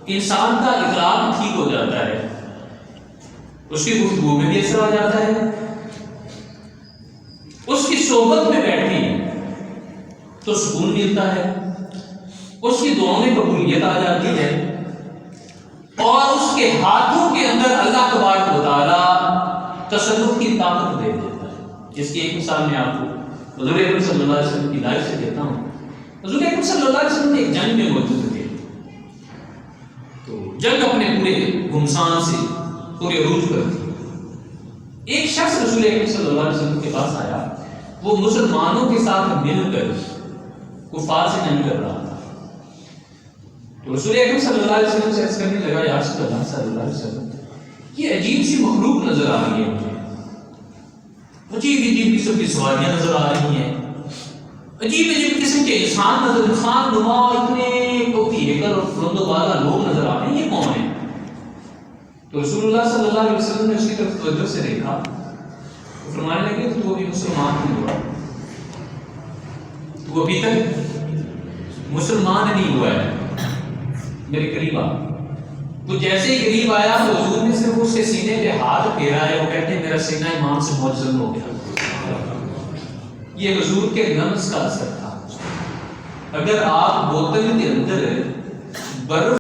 انسان کا اخلاق ٹھیک ہو جاتا ہے، اس کی گفتگو میں بھی اثر آ جاتا ہے، اس کی صحبت میں بیٹھی تو سکون ملتا ہے، اس کی دعاؤں میں قبولیت آ جاتی ہے، اور اس کے ہاتھوں کے اندر اللہ تبارک و تعالیٰ تصرف کی طاقت دے دیتا ہے۔ اس کی ایک مثال میں آپ کو حضور اکرم صلی اللہ علیہ وسلم کی لائف سے دیتا ہوں۔ حضور اکرم صلی اللہ علیہ وسلم ایک جنگ میں موجود تھے، تو جنگ اپنے پورے گھمسان سے پورے عروج پر تھی۔ ایک شخص رسول اکرم صلی اللہ علیہ وسلم کے پاس آیا، وہ مسلمانوں کے ساتھ مل کر کفار سے جنگ کر رہا تھا۔ تو رسول اکرم صلی اللہ علیہ وسلم سے عرض کرنے لگا، یا رسول اللہ صلی اللہ علیہ وسلم، یہ عجیب سی مخلوق نظر آ رہی ہے مجھے، عجیب عجیب قسم کی سواریاں نظر آ رہی ہیں، عجیب عجیب قسم کے انسان نما اتنے کوفی ہیکل اور بلند والا لوگ نظر آ رہے ہیں، یہ کون ہیں؟ تو رسول اللہ صلی اللہ علیہ وسلم نے اس کی طرف توجہ سے دیکھا، تو فرمانے لگے تو ابھی مسلمان نہیں ہوا، تو ابھی تک مسلمان نہیں ہوا ہے، میرے قریب آ۔ تو جیسے ہی قریب آیا تو حضور نے صرف اس کے سینے پہ ہاتھ پھیرا ہے، وہ کہتے ہیں میرا سینہ ایمان سے معزز ہو گیا۔ یہ حضور کے لمس کا اثر تھا۔ اگر آپ بوتل کے اندر برف